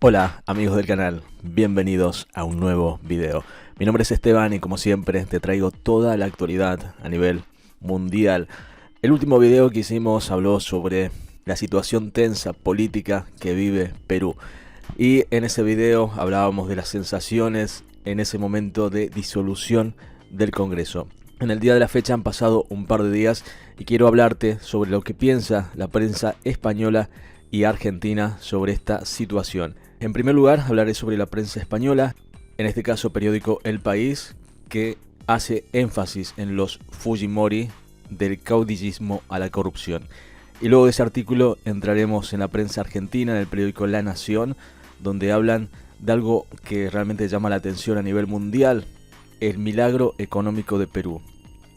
Hola amigos del canal, bienvenidos a un nuevo video. Mi nombre es Esteban y como siempre te traigo toda la actualidad a nivel mundial. El último video que hicimos habló sobre la situación tensa política que vive Perú. Y en ese video hablábamos de las sensaciones en ese momento de disolución del Congreso. En el día de la fecha han pasado un par de días y quiero hablarte sobre lo que piensa la prensa española y argentina sobre esta situación. En primer lugar, hablaré sobre la prensa española, en este caso periódico El País, que hace énfasis en los Fujimori, del caudillismo a la corrupción. Y luego de ese artículo entraremos en la prensa argentina, en el periódico La Nación, donde hablan de algo que realmente llama la atención a nivel mundial: el milagro económico de Perú,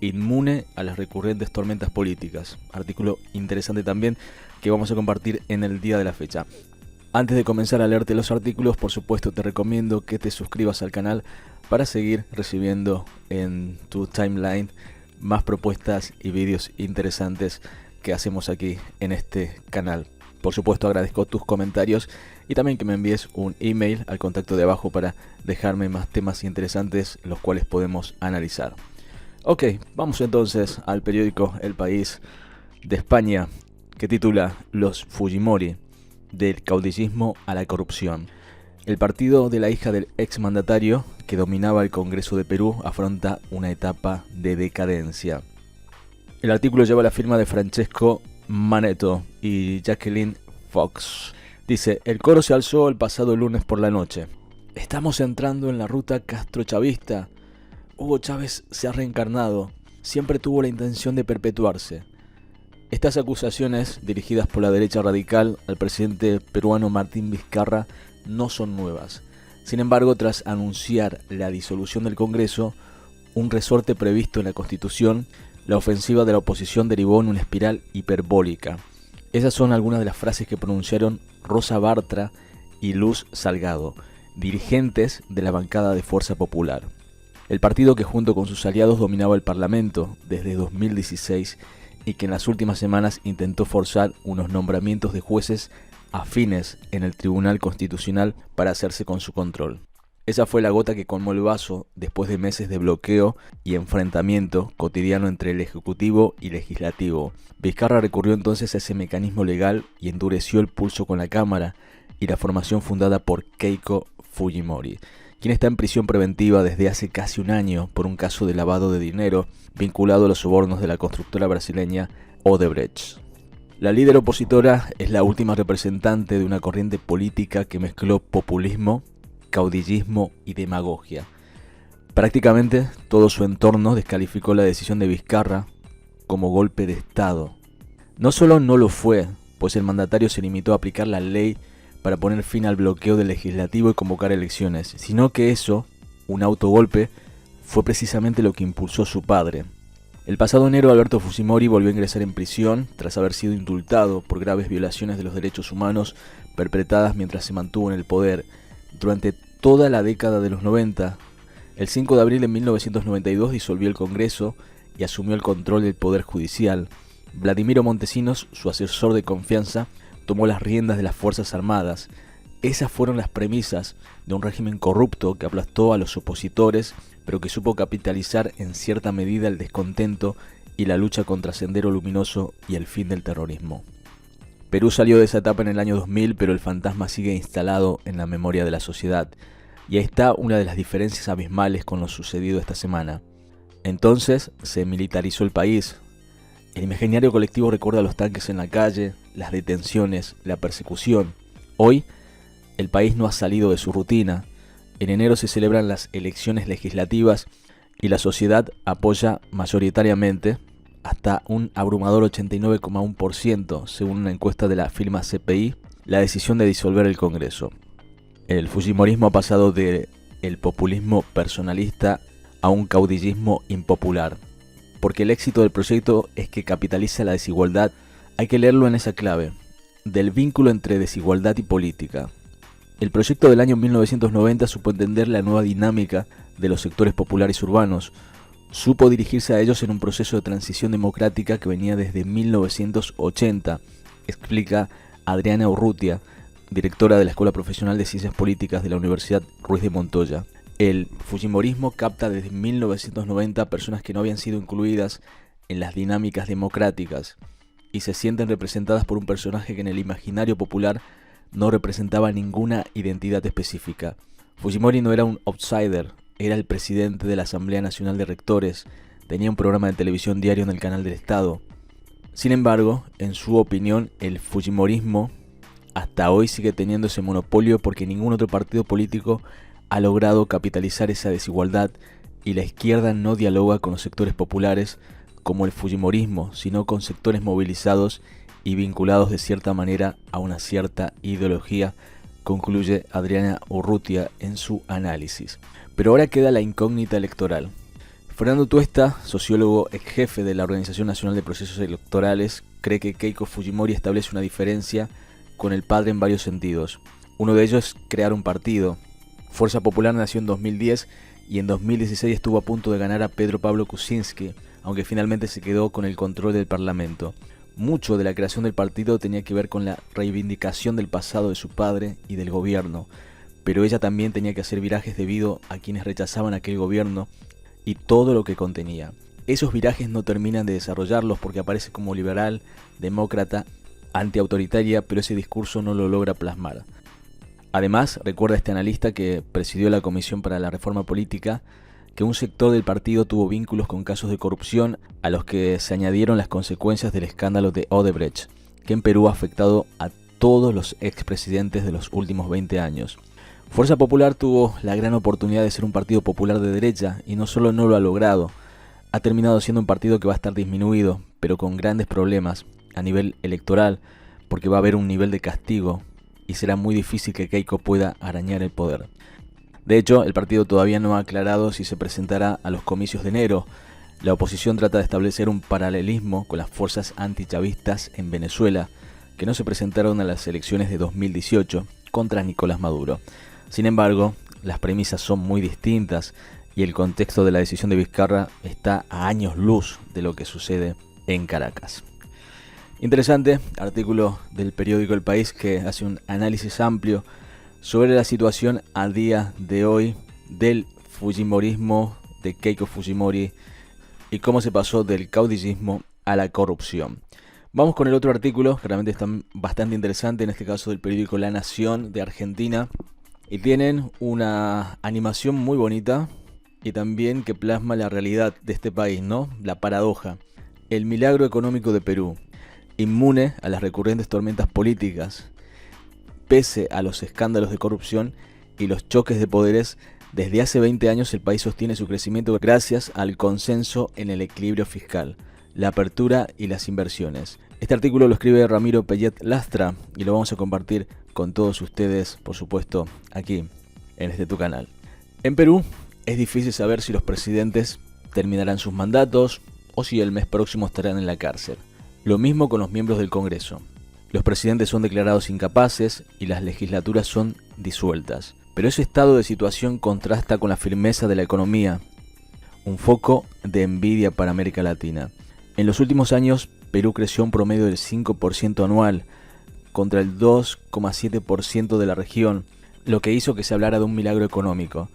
inmune a las recurrentes tormentas políticas. Artículo interesante también que vamos a compartir en el día de la fecha. Antes de comenzar a leerte los artículos, por supuesto te recomiendo que te suscribas al canal para seguir recibiendo en tu timeline más propuestas y vídeos interesantes que hacemos aquí en este canal. Por supuesto agradezco tus comentarios y también que me envíes un email al contacto de abajo para dejarme más temas interesantes los cuales podemos analizar. Ok, vamos entonces al periódico El País de España, que titula Los Fujimori, del caudillismo a la corrupción. El partido de la hija del exmandatario que dominaba el Congreso de Perú afronta una etapa de decadencia. El artículo lleva la firma de Francesco Maneto y Jacqueline Fox. Dice: el coro se alzó el pasado lunes por la noche. Estamos entrando en la ruta castrochavista. Hugo Chávez se ha reencarnado. Siempre tuvo la intención de perpetuarse. Estas acusaciones, dirigidas por la derecha radical al presidente peruano Martín Vizcarra, no son nuevas. Sin embargo, tras anunciar la disolución del Congreso, un resorte previsto en la Constitución, la ofensiva de la oposición derivó en una espiral hiperbólica. Esas son algunas de las frases que pronunciaron Rosa Bartra y Luz Salgado, dirigentes de la bancada de Fuerza Popular. El partido que junto con sus aliados dominaba el Parlamento desde 2016 y que en las últimas semanas intentó forzar unos nombramientos de jueces afines en el Tribunal Constitucional para hacerse con su control. Esa fue la gota que colmó el vaso después de meses de bloqueo y enfrentamiento cotidiano entre el Ejecutivo y Legislativo. Vizcarra recurrió entonces a ese mecanismo legal y endureció el pulso con la Cámara y la formación fundada por Keiko Fujimori, quien está en prisión preventiva desde hace casi un año por un caso de lavado de dinero vinculado a los sobornos de la constructora brasileña Odebrecht. La líder opositora es la última representante de una corriente política que mezcló populismo, caudillismo y demagogia. Prácticamente todo su entorno descalificó la decisión de Vizcarra como golpe de Estado. No solo no lo fue, pues el mandatario se limitó a aplicar la ley para poner fin al bloqueo del legislativo y convocar elecciones, sino que eso, un autogolpe, fue precisamente lo que impulsó su padre. El pasado enero Alberto Fujimori volvió a ingresar en prisión tras haber sido indultado por graves violaciones de los derechos humanos perpetradas mientras se mantuvo en el poder durante toda la década de los 90. El 5 de abril de 1992 disolvió el Congreso y asumió el control del Poder Judicial. Vladimiro Montesinos, su asesor de confianza, tomó las riendas de las Fuerzas Armadas. Esas fueron las premisas de un régimen corrupto que aplastó a los opositores, pero que supo capitalizar en cierta medida el descontento y la lucha contra Sendero Luminoso y el fin del terrorismo. Perú salió de esa etapa en el año 2000, pero el fantasma sigue instalado en la memoria de la sociedad. Y ahí está una de las diferencias abismales con lo sucedido esta semana. Entonces se militarizó el país. El imaginario colectivo recuerda los tanques en la calle, las detenciones, la persecución. Hoy, el país no ha salido de su rutina. En enero se celebran las elecciones legislativas y la sociedad apoya mayoritariamente, hasta un abrumador 89,1%, según una encuesta de la firma CPI, la decisión de disolver el Congreso. El fujimorismo ha pasado de el populismo personalista a un caudillismo impopular. Porque el éxito del proyecto es que capitaliza la desigualdad. Hay que leerlo en esa clave, del vínculo entre desigualdad y política. El proyecto del año 1990 supo entender la nueva dinámica de los sectores populares urbanos. Supo dirigirse a ellos en un proceso de transición democrática que venía desde 1980, explica Adriana Urrutia, directora de la Escuela Profesional de Ciencias Políticas de la Universidad Ruiz de Montoya. El fujimorismo capta desde 1990 personas que no habían sido incluidas en las dinámicas democráticas y se sienten representadas por un personaje que en el imaginario popular no representaba ninguna identidad específica. Fujimori no era un outsider, era el presidente de la Asamblea Nacional de Rectores, tenía un programa de televisión diario en el canal del Estado. Sin embargo, en su opinión, el fujimorismo hasta hoy sigue teniendo ese monopolio porque ningún otro partido político ha logrado capitalizar esa desigualdad y la izquierda no dialoga con los sectores populares como el fujimorismo, sino con sectores movilizados y vinculados de cierta manera a una cierta ideología, concluye Adriana Urrutia en su análisis. Pero ahora queda la incógnita electoral. Fernando Tuesta, sociólogo ex jefe de la Organización Nacional de Procesos Electorales, cree que Keiko Fujimori establece una diferencia con el padre en varios sentidos. Uno de ellos es crear un partido. Fuerza Popular nació en 2010 y en 2016 estuvo a punto de ganar a Pedro Pablo Kuczynski, aunque finalmente se quedó con el control del Parlamento. Mucho de la creación del partido tenía que ver con la reivindicación del pasado de su padre y del gobierno, pero ella también tenía que hacer virajes debido a quienes rechazaban aquel gobierno y todo lo que contenía. Esos virajes no terminan de desarrollarlos porque aparece como liberal, demócrata, antiautoritaria, pero ese discurso no lo logra plasmar. Además, recuerda este analista que presidió la Comisión para la Reforma Política que un sector del partido tuvo vínculos con casos de corrupción a los que se añadieron las consecuencias del escándalo de Odebrecht, que en Perú ha afectado a todos los expresidentes de los últimos 20 años. Fuerza Popular tuvo la gran oportunidad de ser un partido popular de derecha y no solo no lo ha logrado, ha terminado siendo un partido que va a estar disminuido, pero con grandes problemas a nivel electoral, porque va a haber un nivel de castigo y será muy difícil que Keiko pueda arañar el poder. De hecho, el partido todavía no ha aclarado si se presentará a los comicios de enero. La oposición trata de establecer un paralelismo con las fuerzas antichavistas en Venezuela, que no se presentaron a las elecciones de 2018 contra Nicolás Maduro. Sin embargo, las premisas son muy distintas y el contexto de la decisión de Vizcarra está a años luz de lo que sucede en Caracas. Interesante artículo del periódico El País que hace un análisis amplio sobre la situación a día de hoy del fujimorismo de Keiko Fujimori y cómo se pasó del caudillismo a la corrupción. Vamos con el otro artículo, que realmente está bastante interesante, en este caso del periódico La Nación de Argentina, y tienen una animación muy bonita y también que plasma la realidad de este país, ¿no? La paradoja. El milagro económico de Perú, inmune a las recurrentes tormentas políticas. Pese a los escándalos de corrupción y los choques de poderes, desde hace 20 años el país sostiene su crecimiento gracias al consenso en el equilibrio fiscal, la apertura y las inversiones. Este artículo lo escribe Ramiro Pellet Lastra y lo vamos a compartir con todos ustedes, por supuesto, aquí, en este tu canal. En Perú es difícil saber si los presidentes terminarán sus mandatos o si el mes próximo estarán en la cárcel. Lo mismo con los miembros del Congreso. Los presidentes son declarados incapaces y las legislaturas son disueltas. Pero ese estado de situación contrasta con la firmeza de la economía, un foco de envidia para América Latina. En los últimos años, Perú creció un promedio del 5% anual, contra el 2,7% de la región, lo que hizo que se hablara de un milagro económico.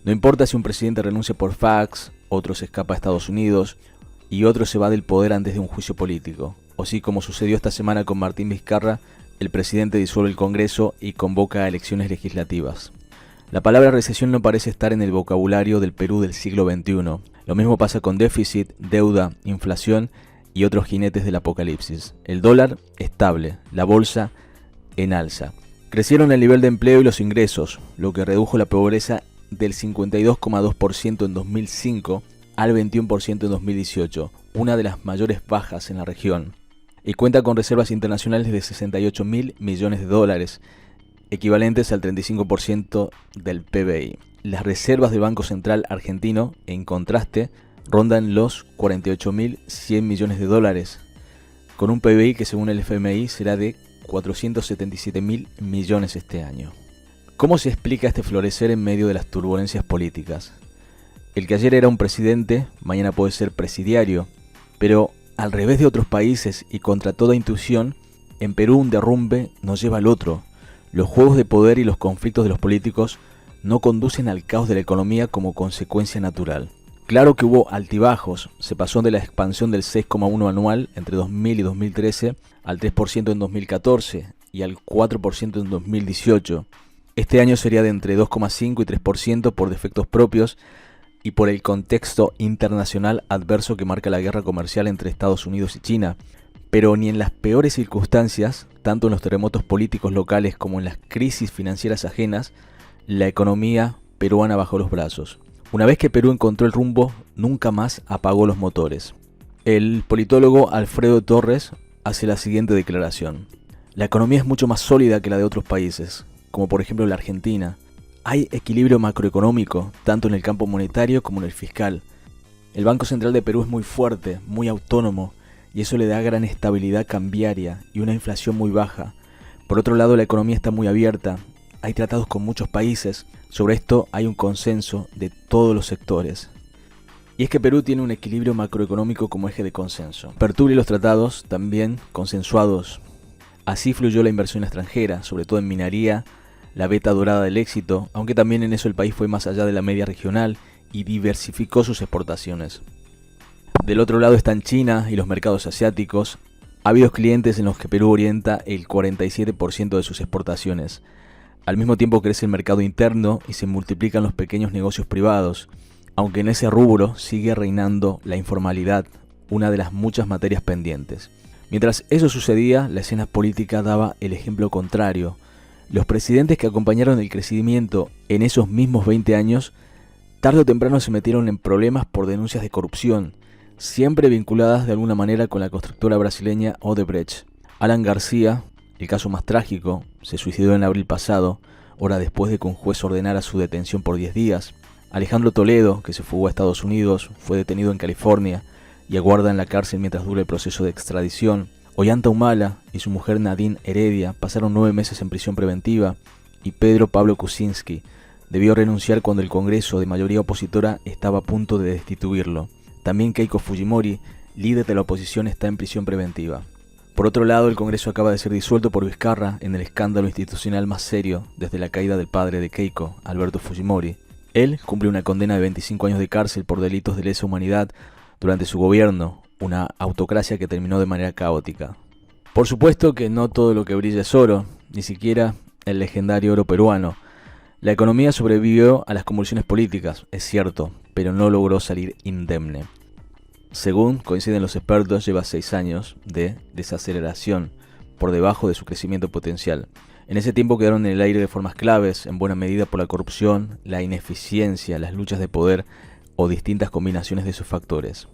No importa si un presidente renuncia por fax, otro se escapa a Estados Unidos y otro se va del poder antes de un juicio político. O sí, como sucedió esta semana con Martín Vizcarra, el presidente disuelve el Congreso y convoca a elecciones legislativas. La palabra recesión no parece estar en el vocabulario del Perú del siglo XXI. Lo mismo pasa con déficit, deuda, inflación y otros jinetes del apocalipsis. El dólar estable, la bolsa en alza. Crecieron el nivel de empleo y los ingresos, lo que redujo la pobreza del 52,2% en 2005 al 21% en 2018, una de las mayores bajas en la región. Y cuenta con reservas internacionales de 68.000 millones de dólares, equivalentes al 35% del PBI. Las reservas del Banco Central argentino, en contraste, rondan los 48.100 millones de dólares, con un PBI que según el FMI será de 477.000 millones este año. ¿Cómo se explica este florecer en medio de las turbulencias políticas? El que ayer era un presidente, mañana puede ser presidiario, pero al revés de otros países y contra toda intuición, en Perú un derrumbe nos lleva al otro. Los juegos de poder y los conflictos de los políticos no conducen al caos de la economía como consecuencia natural. Claro que hubo altibajos, se pasó de la expansión del 6,1 anual entre 2000 y 2013 al 3% en 2014 y al 4% en 2018. Este año sería de entre 2,5 y 3% por defectos propios y por el contexto internacional adverso que marca la guerra comercial entre Estados Unidos y China. Pero ni en las peores circunstancias, tanto en los terremotos políticos locales como en las crisis financieras ajenas, la economía peruana bajó los brazos. Una vez que Perú encontró el rumbo, nunca más apagó los motores. El politólogo Alfredo Torres hace la siguiente declaración: la economía es mucho más sólida que la de otros países, como por ejemplo la Argentina. Hay equilibrio macroeconómico, tanto en el campo monetario como en el fiscal. El Banco Central de Perú es muy fuerte, muy autónomo, y eso le da gran estabilidad cambiaria y una inflación muy baja. Por otro lado, la economía está muy abierta, hay tratados con muchos países, sobre esto hay un consenso de todos los sectores. Y es que Perú tiene un equilibrio macroeconómico como eje de consenso. Apertura y los tratados también consensuados. Así fluyó la inversión extranjera, sobre todo en minería, la veta dorada del éxito, aunque también en eso el país fue más allá de la media regional y diversificó sus exportaciones. Del otro lado están China y los mercados asiáticos. Ha habido clientes en los que Perú orienta el 47% de sus exportaciones. Al mismo tiempo crece el mercado interno y se multiplican los pequeños negocios privados, aunque en ese rubro sigue reinando la informalidad, una de las muchas materias pendientes. Mientras eso sucedía, la escena política daba el ejemplo contrario. Los presidentes que acompañaron el crecimiento en esos mismos 20 años, tarde o temprano se metieron en problemas por denuncias de corrupción, siempre vinculadas de alguna manera con la constructora brasileña Odebrecht. Alan García, el caso más trágico, se suicidó en abril pasado, hora después de que un juez ordenara su detención por 10 días. Alejandro Toledo, que se fugó a Estados Unidos, fue detenido en California y aguarda en la cárcel mientras dura el proceso de extradición. Ollanta Humala y su mujer Nadine Heredia pasaron 9 meses en prisión preventiva, y Pedro Pablo Kuczynski debió renunciar cuando el Congreso de mayoría opositora estaba a punto de destituirlo. También Keiko Fujimori, líder de la oposición, está en prisión preventiva. Por otro lado, el Congreso acaba de ser disuelto por Vizcarra en el escándalo institucional más serio desde la caída del padre de Keiko, Alberto Fujimori. Él cumple una condena de 25 años de cárcel por delitos de lesa humanidad durante su gobierno, una autocracia que terminó de manera caótica. Por supuesto que no todo lo que brilla es oro, ni siquiera el legendario oro peruano. La economía sobrevivió a las convulsiones políticas, es cierto, pero no logró salir indemne. Según coinciden los expertos, lleva 6 años de desaceleración, por debajo de su crecimiento potencial. En ese tiempo quedaron en el aire de formas claves, en buena medida por la corrupción, la ineficiencia, las luchas de poder o distintas combinaciones de esos factores.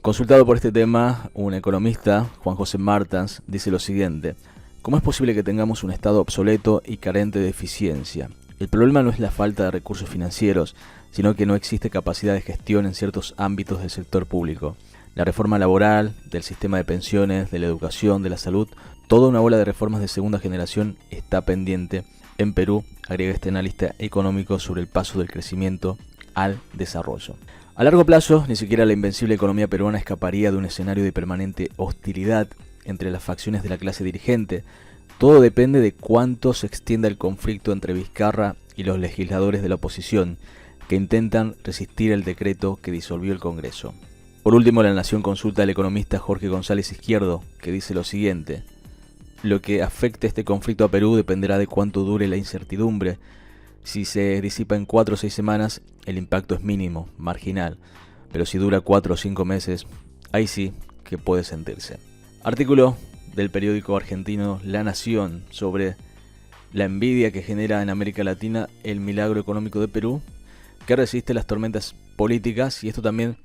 Consultado por este tema, un economista, Juan José Martans, dice lo siguiente: ¿cómo es posible que tengamos un Estado obsoleto y carente de eficiencia? El problema no es la falta de recursos financieros, sino que no existe capacidad de gestión en ciertos ámbitos del sector público. La reforma laboral, del sistema de pensiones, de la educación, de la salud, toda una ola de reformas de segunda generación está pendiente en Perú, agrega este analista económico sobre el paso del crecimiento al desarrollo. A largo plazo, ni siquiera la invencible economía peruana escaparía de un escenario de permanente hostilidad entre las facciones de la clase dirigente. Todo depende de cuánto se extienda el conflicto entre Vizcarra y los legisladores de la oposición, que intentan resistir el decreto que disolvió el Congreso. Por último, La Nación consulta al economista Jorge González Izquierdo, que dice lo siguiente: lo que afecte este conflicto a Perú dependerá de cuánto dure la incertidumbre. Si se disipa en 4 o 6 semanas, el impacto es mínimo, marginal, pero si dura 4 o 5 meses, ahí sí que puede sentirse. Artículo del periódico argentino La Nación sobre la envidia que genera en América Latina el milagro económico de Perú, que resiste las tormentas políticas. Y esto también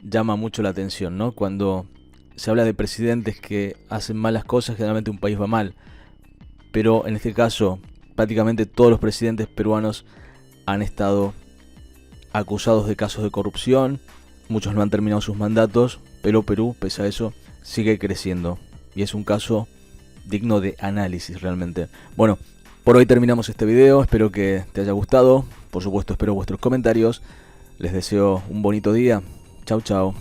llama mucho la atención, ¿no? Cuando se habla de presidentes que hacen malas cosas, generalmente un país va mal, pero en este caso prácticamente todos los presidentes peruanos han estado acusados de casos de corrupción, muchos no han terminado sus mandatos, pero Perú, pese a eso, sigue creciendo. Y es un caso digno de análisis realmente. Bueno, por hoy terminamos este video, espero que te haya gustado. Por supuesto espero vuestros comentarios. Les deseo un bonito día. Chau chau.